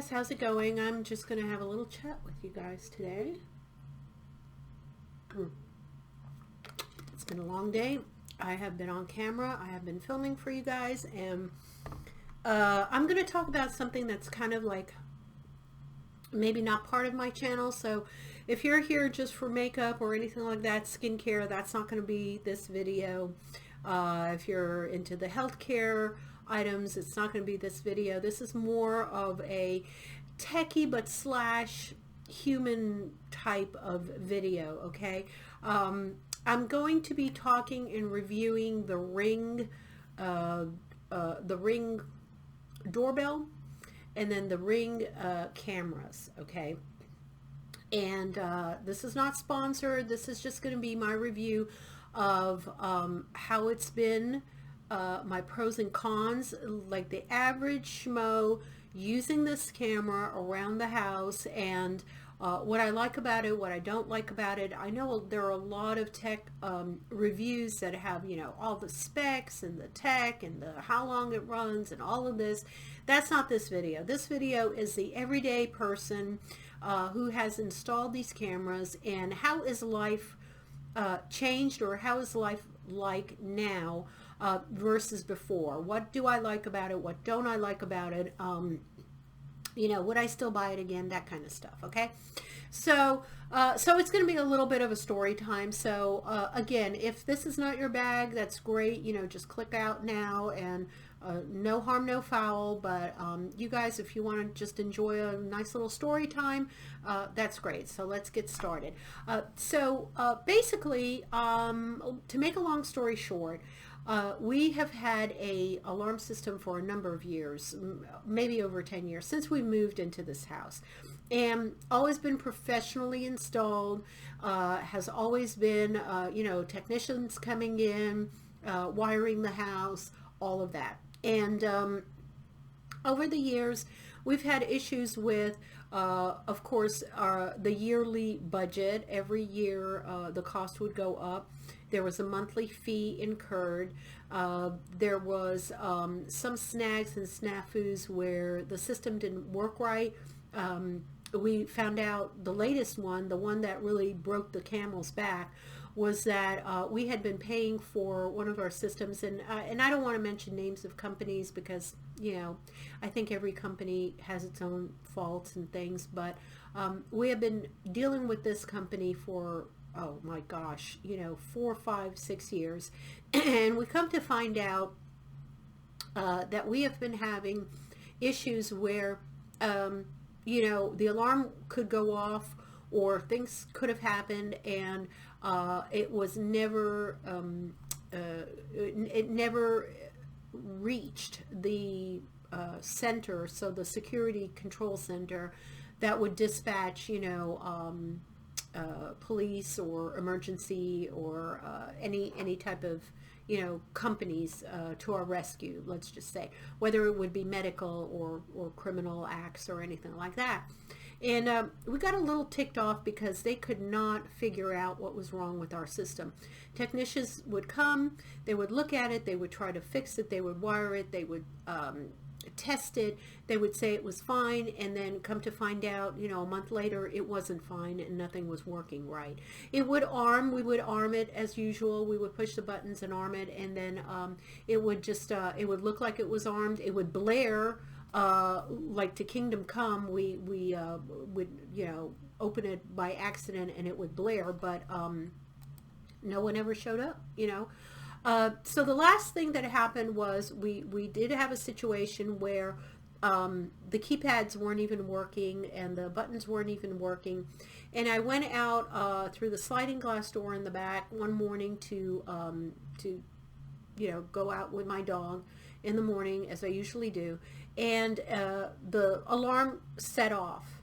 guys, how's it going? I'm just going to have a little chat with you guys today. It's been a long day. I have been on camera. I have been filming for you guys, and I'm going to talk about something that's kind of like maybe not part of my channel. So if you're here just for makeup or anything like that, skincare, that's not going to be this video. If you're into the healthcare items, it's not going to be this video. This is more of a techie but slash human type of video, okay? I'm going to be talking and reviewing the Ring doorbell, and then the Ring cameras, okay? And this is not sponsored. This is just going to be my review of how it's been, my pros and cons, like the average schmo using this camera around the house, and what I like about it, what I don't like about it. I know there are a lot of tech reviews that have, you know, all the specs and the tech and the how long it runs and all of this. That's not this video. This video is the everyday person who has installed these cameras, and how is life changed, or how is life like now versus before. What do I like about it? What don't I like about it? You know, would I still buy it again? That kind of stuff, okay? So it's going to be a little bit of a story time. So again, if this is not your bag, that's great. You know, just click out now, and no harm, no foul. But you guys, if you want to just enjoy a nice little story time, that's great. So let's get started. Basically, to make a long story short, we have had a alarm system for a number of years, maybe over 10 years, since we moved into this house, and always been professionally installed, has always been, you know, technicians coming in, wiring the house, all of that. And over the years, we've had issues with, of course, the yearly budget. Every year, the cost would go up. There was a monthly fee incurred. There was some snags and snafus where the system didn't work right. We found out the latest one, the one that really broke the camel's back, was that we had been paying for one of our systems, and I don't want to mention names of companies because, you know, I think every company has its own faults and things, but we have been dealing with this company for, oh my gosh, you know, 4, 5, 6 years. And we come to find out that we have been having issues where, you know, the alarm could go off or things could have happened, and it was never, it never reached the center, so the security control center that would dispatch, you know, police or emergency or any type of, you know, companies to our rescue, let's just say, whether it would be medical or criminal acts or anything like that. And we got a little ticked off because they could not figure out what was wrong with our system. Technicians would come, they would look at it, they would try to fix it, they would wire it, they would test it, they would say it was fine, and then come to find out, you know, a month later it wasn't fine and nothing was working right. It would arm, we would arm it as usual, we would push the buttons and arm it, and then it would just it would look like it was armed, it would blare like to Kingdom Come. We would, you know, open it by accident and it would blare, but no one ever showed up, you know. So the last thing that happened was we did have a situation where the keypads weren't even working and the buttons weren't even working. And I went out through the sliding glass door in the back one morning to you know, go out with my dog in the morning, as I usually do. And the alarm set off.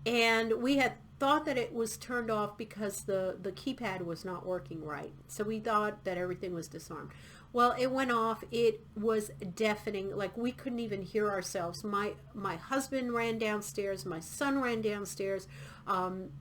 And we had thought that it was turned off because the keypad was not working right. So we thought that everything was disarmed. Well, it went off. It was deafening. Like, we couldn't even hear ourselves. My husband ran downstairs. My son ran downstairs.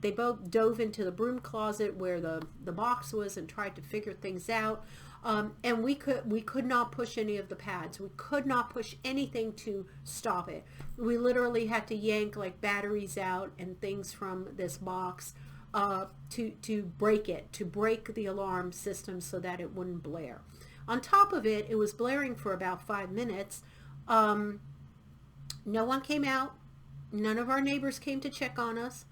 They both dove into the broom closet where the box was and tried to figure things out. And we could not push any of the pads. We could not push anything to stop it. We literally had to yank like batteries out and things from this box to break it, to break the alarm system so that it wouldn't blare. On top of it, it was blaring for about 5 minutes. No one came out. None of our neighbors came to check on us.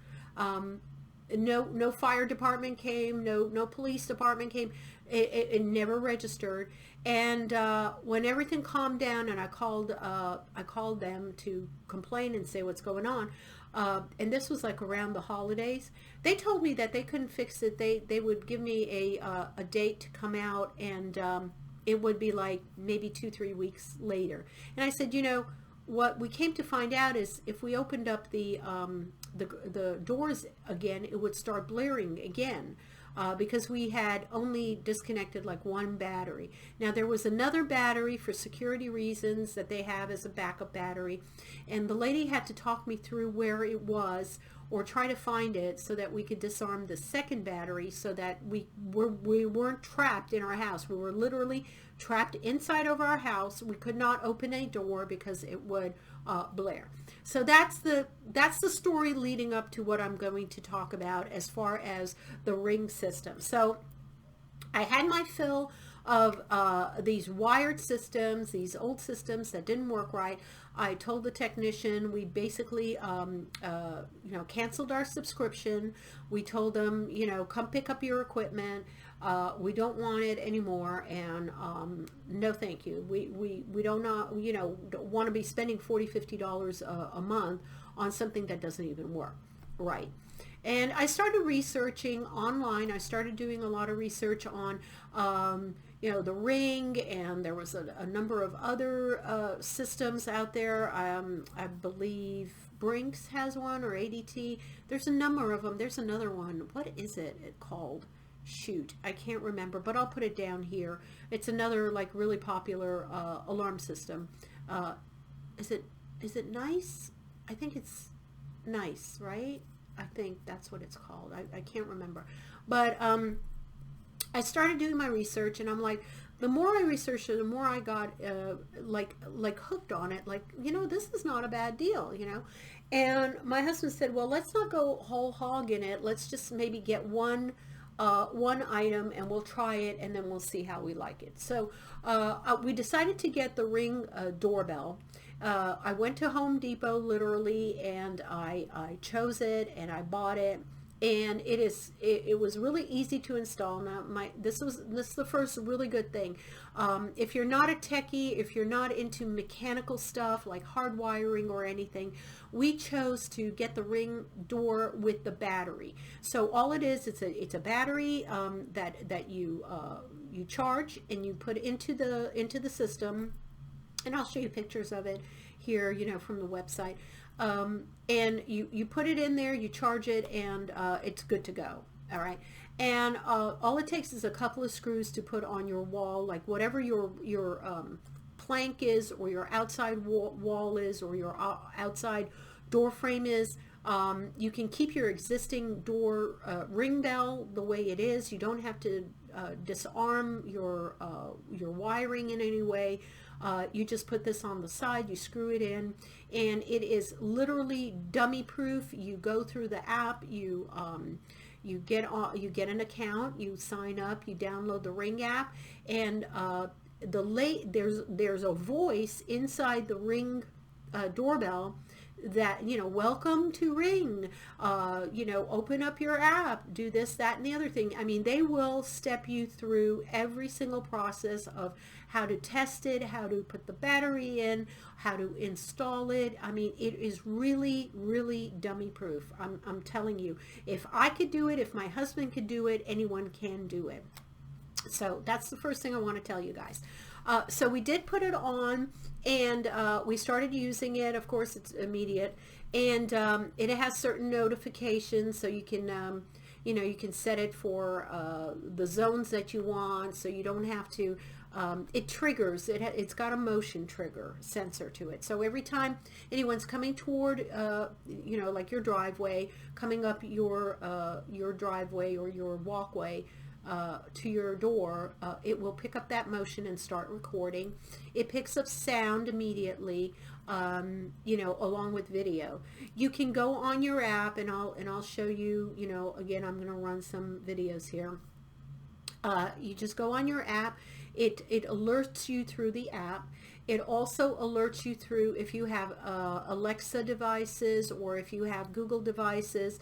No fire department came. No police department came. It never registered. And when everything calmed down, and I called them to complain and say what's going on. And this was like around the holidays. They told me that they couldn't fix it. They would give me a date to come out, and it would be like maybe 2-3 weeks later. And I said, what we came to find out is if we opened up the doors again, it would start blaring again. Because we had only disconnected like one battery. Now there was another battery for security reasons that they have as a backup battery, and the lady had to talk me through where it was or try to find it so that we could disarm the second battery so that we weren't trapped in our house. We were literally trapped inside of our house. We could not open a door because it would blare. So that's the story leading up to what I'm going to talk about as far as the Ring system. So I had my fill of these wired systems, these old systems that didn't work right. I told the technician we basically canceled our subscription. We told them, come pick up your equipment. We don't want it anymore, and no thank you. We don't want to be spending $40-50 a month on something that doesn't even work right. And I started researching online. I started doing a lot of research on the Ring, and there was a number of other systems out there. I believe Brinks has one, or ADT. There's a number of them. There's another one. What is it called? Shoot, I can't remember, but I'll put it down here. It's another like really popular alarm system. Is it Nice? I think it's Nice, right? I think that's what it's called. I can't remember. But I started doing my research, and I'm like, the more I researched it, the more I got like hooked on it. Like, this is not a bad deal, And my husband said, well, let's not go whole hog in it. Let's just maybe get one item, and we'll try it, and then we'll see how we like it. So we decided to get the Ring doorbell. I went to Home Depot literally, and I chose it, and I bought it, and it was really easy to install. Now this is the first really good thing. If you're not a techie, if you're not into mechanical stuff like hardwiring or anything, we chose to get the Ring door with the battery. So all it is, it's a battery that you charge and you put into the system, and I'll show you pictures of it here, from the website. And you put it in there, you charge it, and it's good to go. All right. And all it takes is a couple of screws to put on your wall, like whatever your plank is, or your outside wall is, or your outside door frame is. You can keep your existing door Ring bell the way it is. You don't have to disarm your wiring in any way. You just put this on the side, you screw it in, and it is literally dummy proof. You go through the app, you get an account, you sign up, you download the Ring app, and there's a voice inside the Ring doorbell that, welcome to Ring, open up your app, do this, that, and the other thing. I mean, they will step you through every single process of how to test it, how to put the battery in, how to install it. I mean, it is really, really dummy proof. I'm telling you, if I could do it, if my husband could do it, anyone can do it. So that's the first thing I want to tell you guys. So we did put it on, and we started using it. Of course, it's immediate, and it has certain notifications, so you can You know, you can set it for the zones that you want, so you don't have to, it triggers, it's got a motion trigger sensor to it. So every time anyone's coming toward, you know, like your driveway, coming up your driveway or your walkway, to your door, it will pick up that motion and start recording. It picks up sound immediately, you know, along with video. You can go on your app, and I'll show you. You know, again, I'm going to run some videos here. You just go on your app. It alerts you through the app. It also alerts you through, if you have Alexa devices or if you have Google devices,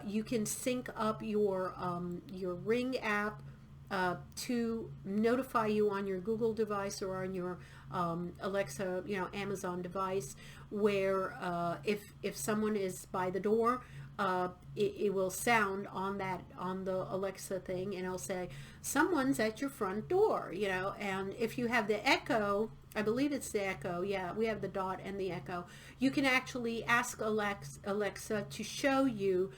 you can sync up your Ring app to notify you on your Google device or on your Alexa, you know, Amazon device, where if someone is by the door, it will sound on the Alexa thing, and it'll say someone's at your front door, you know. And if you have the Echo, I believe it's the Echo, yeah, we have the Dot and the Echo, you can actually ask Alexa to show you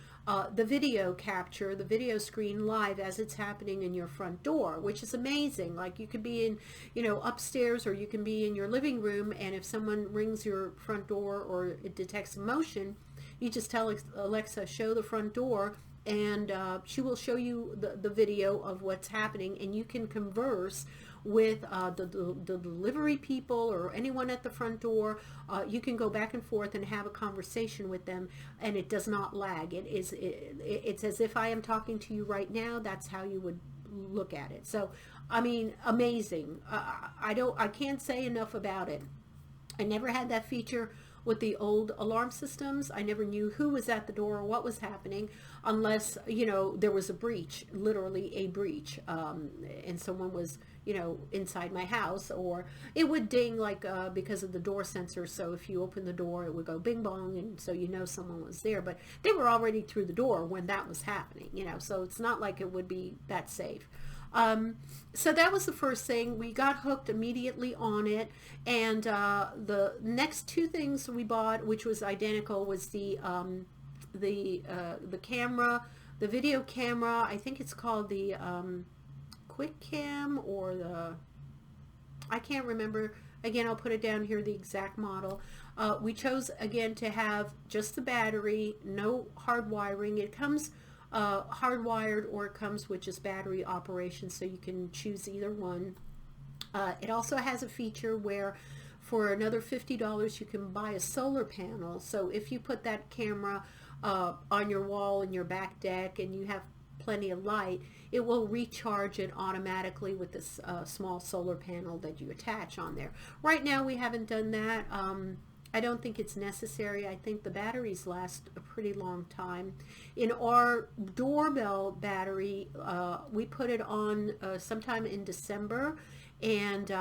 the video capture, the video screen live as it's happening in your front door, which is amazing. Like, you could be in, you know, upstairs, or you can be in your living room, and if someone rings your front door or it detects a motion, you just tell Alexa, show the front door, and she will show you the video of what's happening, and you can converse with the delivery people or anyone at the front door. You can go back and forth and have a conversation with them, and it does not lag. It's as if I am talking to you right now. That's how you would look at it. So, I mean, amazing. I can't say enough about it. I never had that feature with the old alarm systems. I never knew who was at the door or what was happening, unless, you know, there was a breach, literally a breach, and someone was, you know, inside my house, or it would ding, like, because of the door sensor. So if you open the door, it would go bing bong, and so you know someone was there, but they were already through the door when that was happening, you know, so it's not like it would be that safe. So that was the first thing. We got hooked immediately on it, and the next two things we bought, which was identical, was the camera, the video camera. I think it's called the Quick Cam, or I can't remember. Again, I'll put it down here, the exact model. We chose, again, to have just the battery, no hard wiring. It comes hardwired, or it comes with just battery operation, so you can choose either one. It also has a feature where for another $50 you can buy a solar panel. So if you put that camera on your wall in your back deck and you have plenty of light, it will recharge it automatically with this small solar panel that you attach on there. Right now we haven't done that. I don't think it's necessary. I think the batteries last a pretty long time. In our Doorbell battery, we put it on sometime in December, and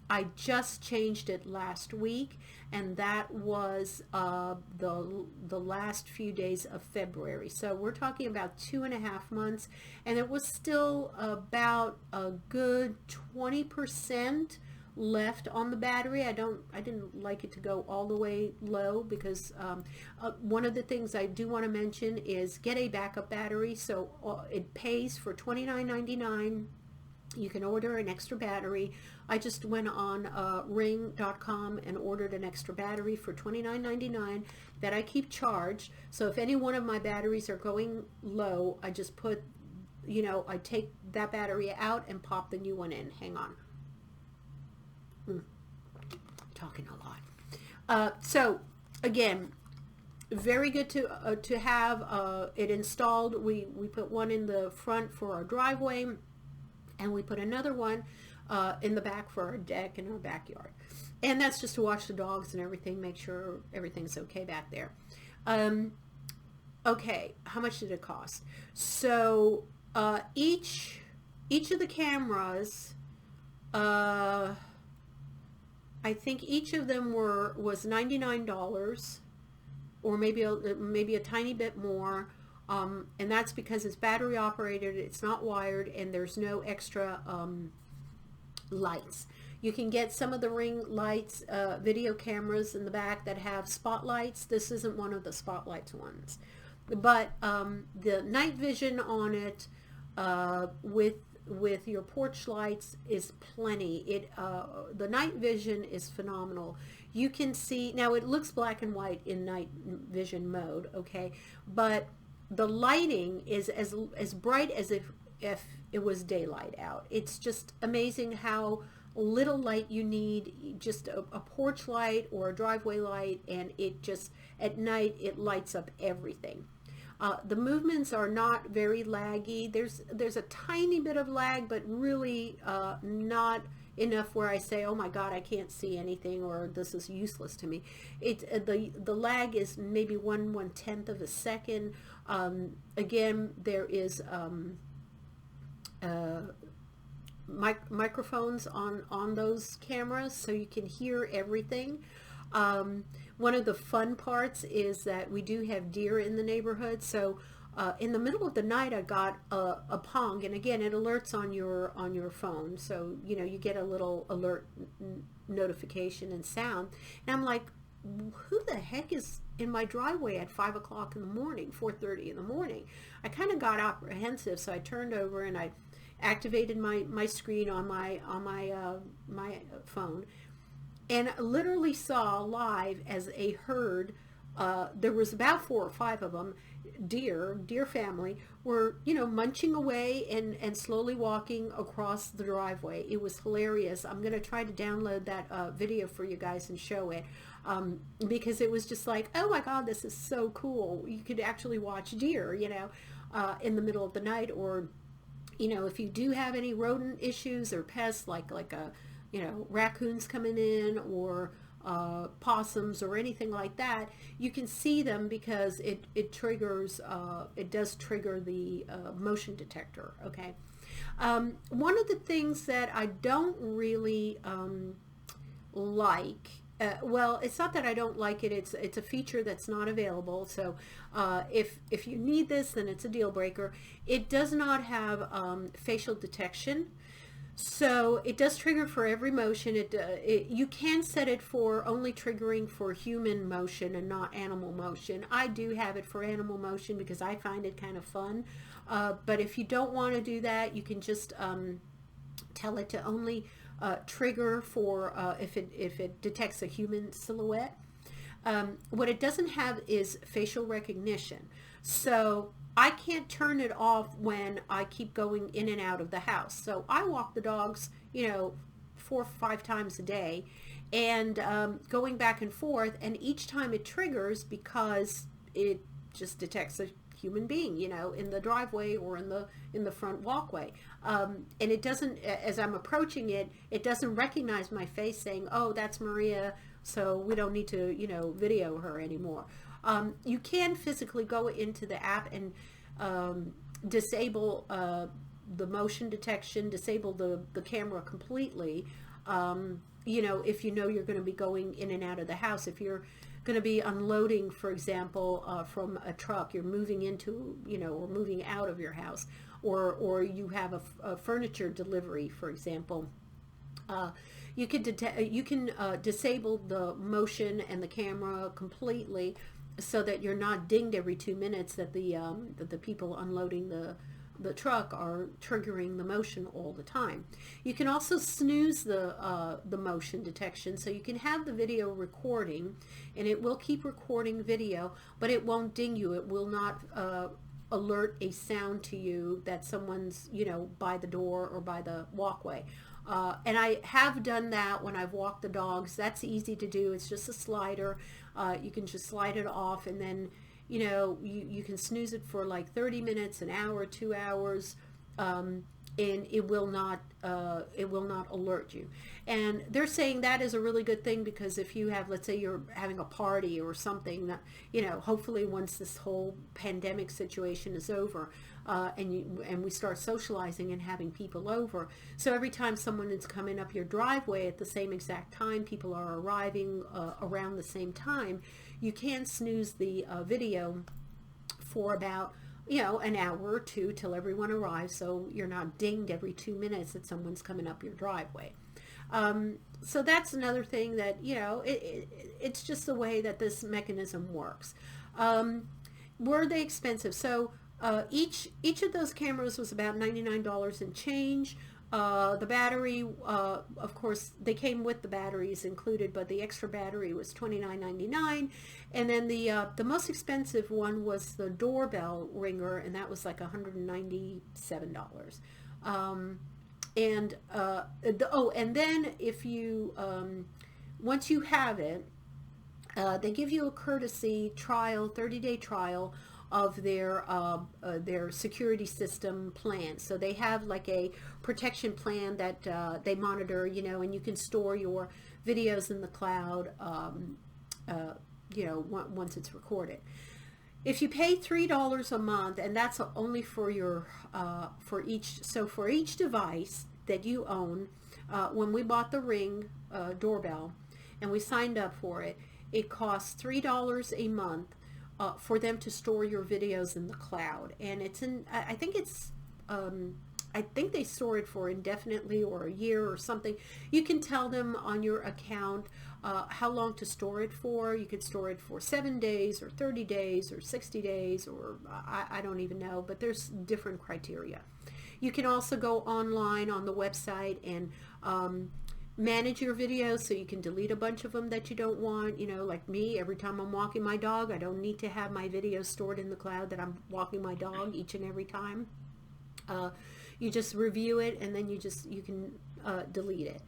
I just changed it last week, and that was the last few days of February. So we're talking about 2.5 months, and it was still about a good 20% left on the battery. I didn't like it to go all the way low, because one of the things I do want to mention is get a backup battery. So it pays for $29.99. You can order an extra battery. I just went on ring.com and ordered an extra battery for $29.99 that I keep charged. So if any one of my batteries are going low, I just put, you know, I take that battery out and pop the new one in. Hang on. Talking a lot. So again, very good to have it installed. We put one in the front for our driveway, and we put another one in the back for our deck and our backyard. And that's just to watch the dogs and everything, make sure everything's okay back there. Okay, how much did it cost? So each of the cameras, I think each of them was $99, or maybe a tiny bit more, and that's because it's battery operated, it's not wired, and there's no extra lights. You can get some of the Ring lights, video cameras in the back that have spotlights. This isn't one of the spotlights ones. But the night vision on it, with your porch lights, is plenty. The night vision is phenomenal. You can see now, it looks black and white in night vision mode, okay, but the lighting is as bright as if it was daylight out. It's just amazing how little light you need, just a porch light or a driveway light, and it just, at night, it lights up everything. The movements are not very laggy. There's a tiny bit of lag, but really not enough where I say, oh my God, I can't see anything, or this is useless to me. The lag is maybe 1/10 of a second. Again, there is microphones on those cameras, so you can hear everything. One of the fun parts is that we do have deer in the neighborhood. So in the middle of the night, I got a pong, and again, it alerts on your phone, so you get a little alert notification and sound. And I'm like, who the heck is in my driveway at 5 o'clock in the morning, 4:30 in the morning? I kind of got apprehensive, so I turned over and I activated my screen on my phone, and literally saw live as a herd. There was about 4 or 5 of them, deer family, were munching away and slowly walking across the driveway. It was hilarious. I'm going to try to download that video for you guys and show it, because it was just like, oh my God, this is so cool. You could actually watch deer in the middle of the night. Or if you do have any rodent issues or pests, like raccoons coming in, or possums or anything like that, you can see them because it does trigger the motion detector. Okay. One of the things that I don't really like, well, it's not that I don't like it, it's a feature that's not available. So if you need this, then it's a deal breaker. It does not have facial detection. So it does trigger for every motion. You can set it for only triggering for human motion and not animal motion. I do have it for animal motion because I find it kind of fun. But if you don't want to do that, you can just tell it to only trigger for if it detects a human silhouette. What it doesn't have is facial recognition. So I can't turn it off when I keep going in and out of the house. So I walk the dogs, 4 or 5 times a day, and going back and forth. And each time it triggers because it just detects a human being, in the driveway or in the front walkway. And it doesn't, as I'm approaching it, it doesn't recognize my face, saying, "Oh, that's Maria, so we don't need to, video her anymore." You can physically go into the app and disable the motion detection, disable the camera completely. If you're going to be going in and out of the house, if you're going to be unloading, for example, from a truck, you're moving into, or moving out of your house, or you have a furniture delivery, for example. You can disable the motion and the camera completely, so that you're not dinged every 2 minutes that the people unloading the truck are triggering the motion all the time. You can also snooze the motion detection, so you can have the video recording, and it will keep recording video, but it won't ding you. It will not alert a sound to you that someone's by the door or by the walkway. And I have done that when I've walked the dogs. That's easy to do. It's just a slider. You can just slide it off, and then you can snooze it for like 30 minutes, an hour, 2 hours, and it will not alert you. And they're saying that is a really good thing, because if you have, let's say you're having a party or something, that hopefully once this whole pandemic situation is over, and we start socializing and having people over, so every time someone is coming up your driveway at the same exact time, people are arriving around the same time, you can snooze the video for about an hour or 2 till everyone arrives, so you're not dinged every 2 minutes that someone's coming up your driveway. So that's another thing that it's just the way that this mechanism works. were they expensive? So each of those cameras was about $99 and change. The battery, of course, they came with the batteries included, but the extra battery was $29.99. And then the most expensive one was the doorbell ringer, and that was like $197. And then if you once you have it, they give you a courtesy trial, 30-day trial of their security system plan. So they have like a protection plan that they monitor, you know, and you can store your videos in the cloud, you know, once it's recorded. If you pay $3 a month, and that's only for your for each device that you own, when we bought the Ring doorbell and we signed up for it, it costs $3 a month for them to store your videos in the cloud. And it's in, I think it's, I think they store it for indefinitely or a year or something. You can tell them on your account how long to store it for. You could store it for 7 days or 30 days or 60 days or I don't even know, but there's different criteria. You can also go online on the website and manage your videos, so you can delete a bunch of them that you don't want. You know, like me, every time I'm walking my dog, I don't need to have my videos stored in the cloud that I'm walking my dog each and every time. You just review it and then you can delete it.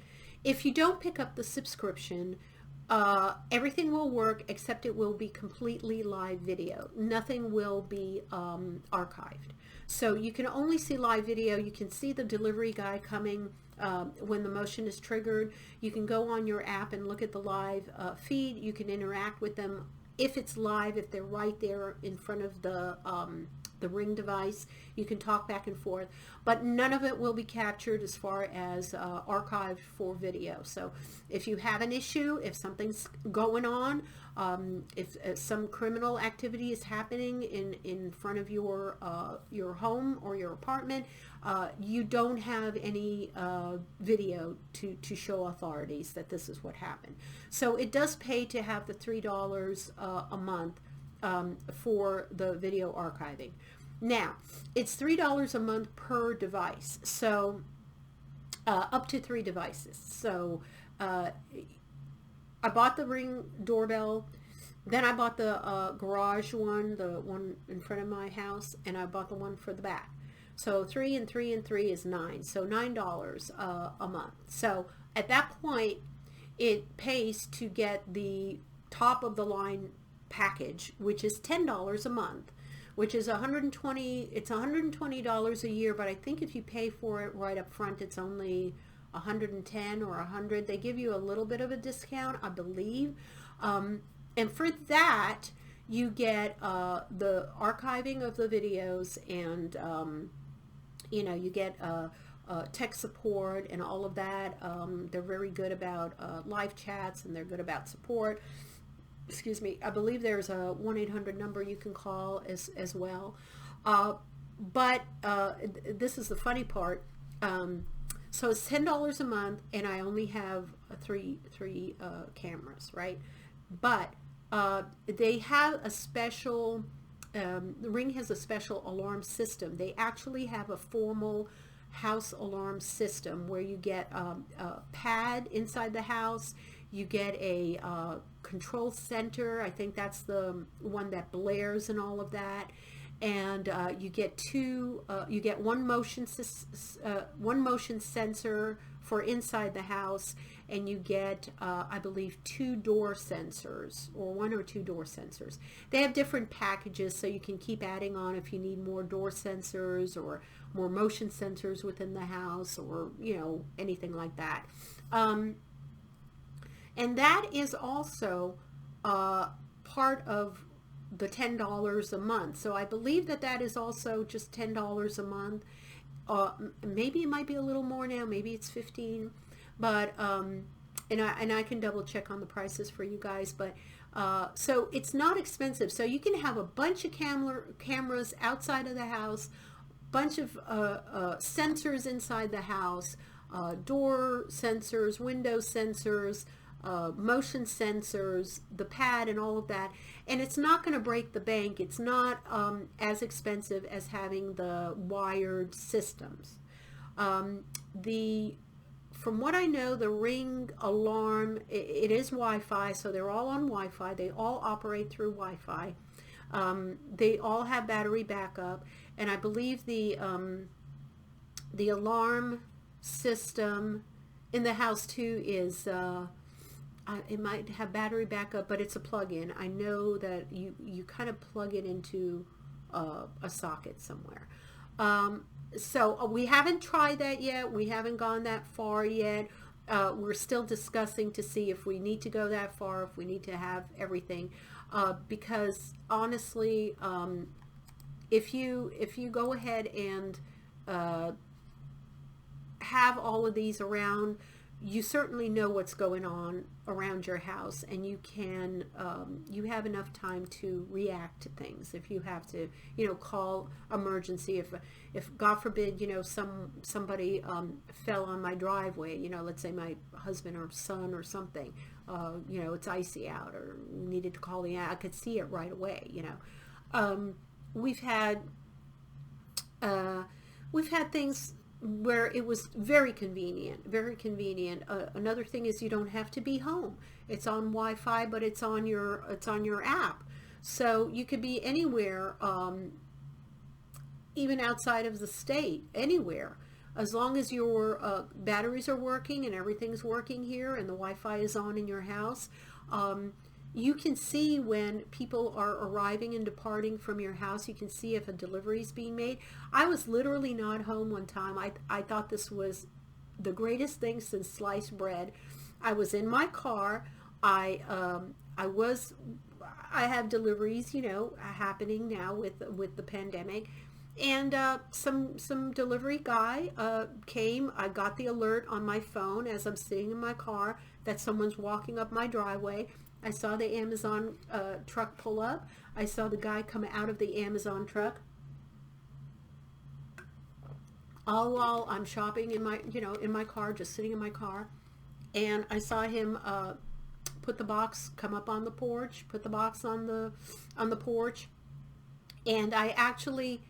If you don't pick up the subscription, everything will work except it will be completely live video. Nothing will be archived. So you can only see live video. You can see the delivery guy coming when the motion is triggered. You can go on your app and look at the live feed. You can interact with them if it's live, if they're right there in front of the Ring device. You can talk back and forth, but none of it will be captured as far as archived for video. So if you have an issue, if something's going on, if some criminal activity is happening in front of your home or your apartment, you don't have any video to show authorities that this is what happened. So it does pay to have the $3 a month for the video archiving. Now, it's $3 a month per device, so up to 3 devices. So I bought the Ring doorbell, then I bought the garage one, the one in front of my house, and I bought the one for the back. So 3 and 3 and 3 is 9, so $9 a month. So at that point, it pays to get the top of the line package, which is $10 a month, which is $120 a year, but I think if you pay for it right up front, it's only $110 or $100. They give you a little bit of a discount, I believe. And for that, you get the archiving of the videos, and you know, you get tech support and all of that. They're very good about live chats, and they're good about support. Excuse me, I believe there's a 1-800 number you can call as well. But this is the funny part. So it's $10 a month, and I only have three cameras, right? But they have a special, the Ring has a special alarm system. They actually have a formal house alarm system where you get a pad inside the house. You get a control center. I think that's the one that blares and all of that. And you get one motion sensor for inside the house, and you get I believe 2 door sensors, or 1 or 2 door sensors. They have different packages, so you can keep adding on if you need more door sensors or more motion sensors within the house, or you know, anything like that. And that is also part of the $10 a month. So I believe that is also just $10 a month. Maybe it might be a little more now. Maybe it's $15. But and I can double check on the prices for you guys. But so it's not expensive. So you can have a bunch of cameras outside of the house, bunch of sensors inside the house, door sensors, window sensors. motion sensors, the pad and all of that. And it's not going to break the bank. It's not as expensive as having the wired systems. From what I know, the Ring alarm, it is Wi-Fi, so they're all on Wi-Fi. They all operate through Wi-Fi. They all have battery backup, and I believe the alarm system in the house too is it might have battery backup, but it's a plug-in. I know that you kind of plug it into a socket somewhere. So we haven't tried that yet. We haven't gone that far yet. We're still discussing to see if we need to go that far, if we need to have everything. Because honestly, if you go ahead and have all of these around, you certainly know what's going on around your house, and you can you have enough time to react to things. If you have to, call emergency, if God forbid, somebody fell on my driveway, let's say my husband or son or something, it's icy out, or needed to call I could see it right away. We've had things where it was very convenient, very convenient. Another thing is you don't have to be home. It's on Wi-Fi, but it's on your app, so you could be anywhere, even outside of the state, anywhere, as long as your batteries are working and everything's working here and the Wi-Fi is on in your house. You can see when people are arriving and departing from your house. You can see if a delivery is being made. I was literally not home one time. I thought this was the greatest thing since sliced bread. I was in my car. I have deliveries, happening now with the pandemic. And some delivery guy came. I got the alert on my phone as I'm sitting in my car that someone's walking up my driveway. I saw the Amazon truck pull up. I saw the guy come out of the Amazon truck. All while I'm shopping in my car, just sitting in my car. And I saw him put the box, come up on the porch, put the box on the porch. And I actually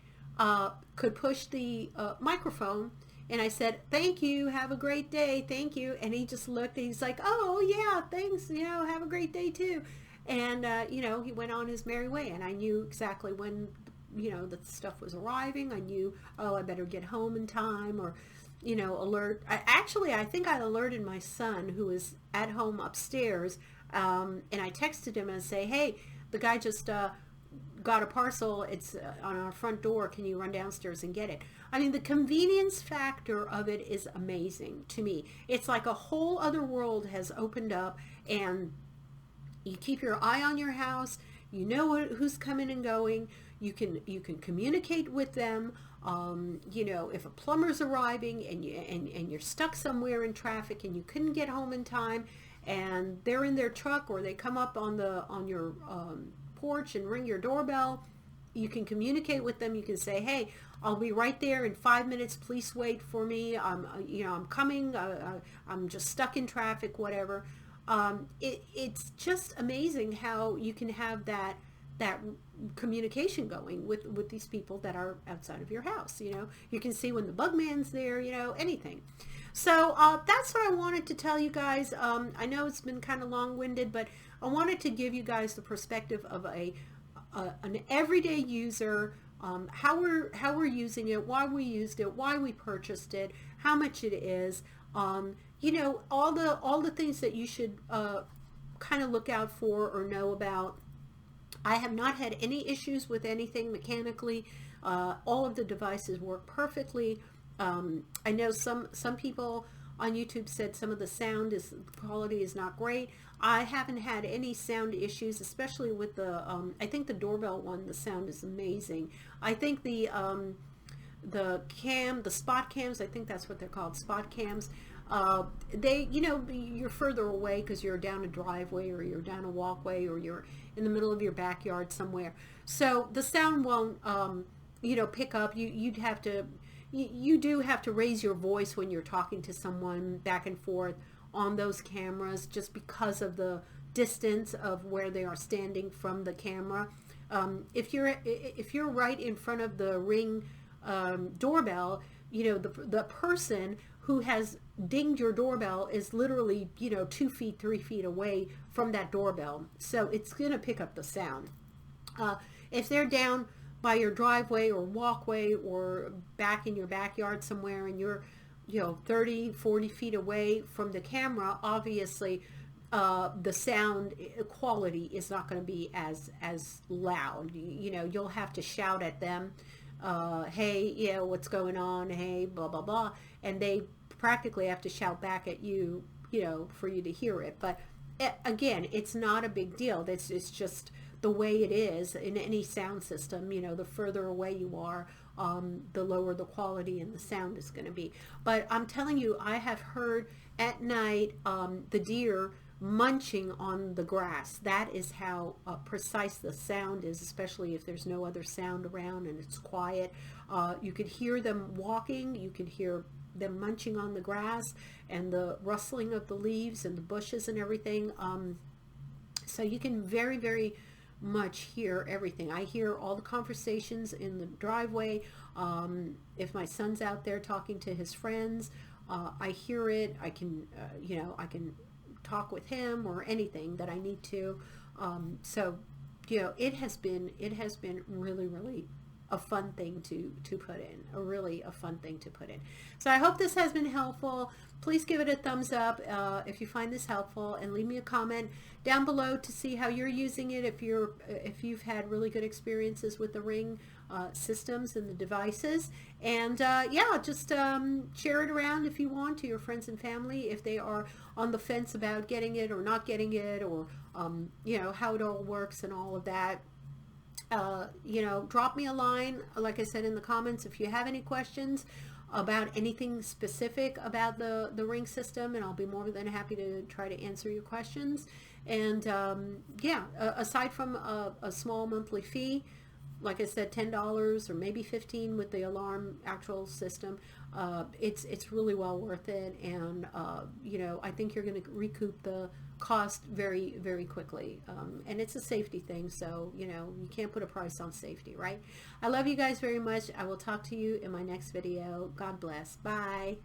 could push the microphone. And I said, "Thank you, have a great day, thank you." And he just looked and he's like, "Oh yeah, thanks, have a great day too." And he went on his merry way, and I knew exactly when the stuff was arriving. I knew, oh, I better get home in time, or alert. I think I alerted my son, who was at home upstairs, and I texted him and say, "Hey, the guy just got a parcel. It's on our front door. Can you run downstairs and get it?" I mean, the convenience factor of it is amazing to me. It's like a whole other world has opened up, and you keep your eye on your house. You know who's coming and going. You can communicate with them. If a plumber's arriving and you're stuck somewhere in traffic and you couldn't get home in time, and they're in their truck, or they come up on your porch and ring your doorbell, you can communicate with them. You can say, "Hey, I'll be right there in 5 minutes. Please wait for me. I'm coming. I'm just stuck in traffic," whatever. It's just amazing how you can have that communication going with these people that are outside of your house. You can see when the bug man's there, anything. So that's what I wanted to tell you guys. I know it's been kind of long-winded, but I wanted to give you guys the perspective of an everyday user, how we're using it, why we used it, why we purchased it, how much it is, all the things that you should kind of look out for or know about. I have not had any issues with anything mechanically. All of the devices work perfectly. I know some people on YouTube said some of the quality is not great. I haven't had any sound issues, especially with the I think the Doorbell one, the sound is amazing. I think the spot cams, I think that's what they're called, spot cams, they, you're further away because you're down a driveway, or you're down a walkway, or you're in the middle of your backyard somewhere, so the sound won't pick up. You do have to raise your voice when you're talking to someone back and forth, on those cameras just because of the distance of where they are standing from the camera. If you're right in front of the Ring doorbell, you know, the person who has dinged your doorbell is literally, you know, 2 feet, 3 feet away from that doorbell. So it's going to pick up the sound. If they're down by your driveway or walkway or back in your backyard somewhere and you're, you know, 30, 40 feet away from the camera, obviously the sound quality is not going to be as loud. You know, you'll have to shout at them, hey, you know, what's going on? Hey, blah, blah, blah. And they practically have to shout back at you, you know, for you to hear it. But again, it's not a big deal. It's just the way it is in any sound system. You know, the further away you are, the lower the quality and the sound is going to be. But I'm telling you, I have heard at night the deer munching on the grass. That is how precise the sound is, especially if there's no other sound around and it's quiet. You could hear them walking, you could hear them munching on the grass and the rustling of the leaves and the bushes and everything. So you can very, very much hear everything. I hear all the conversations in the driveway. If my son's out there talking to his friends, I hear it. I can, you know, I can talk with him or anything that I need to. So, you know, it has been really, really a fun thing to put in, a fun thing to put in. So I hope this has been helpful. Please give it a thumbs up if you find this helpful, and leave me a comment down below to see how you're using it, if you've had really good experiences with the Ring systems and the devices. And yeah, just share it around if you want to your friends and family if they are on the fence about getting it or not getting it, or you know, how it all works and all of that. You know, drop me a line, like I said, in the comments if you have any questions about anything specific about the Ring system, and I'll be more than happy to try to answer your questions. And yeah, aside from a small monthly fee, like I said, $10 or maybe $15 with the alarm actual system, it's really well worth it. And you know, I think you're going to recoup the cost very, very quickly. And it's a safety thing, so you know, you can't put a price on safety, right? I love you guys very much. I will talk to you in my next video. God bless. Bye.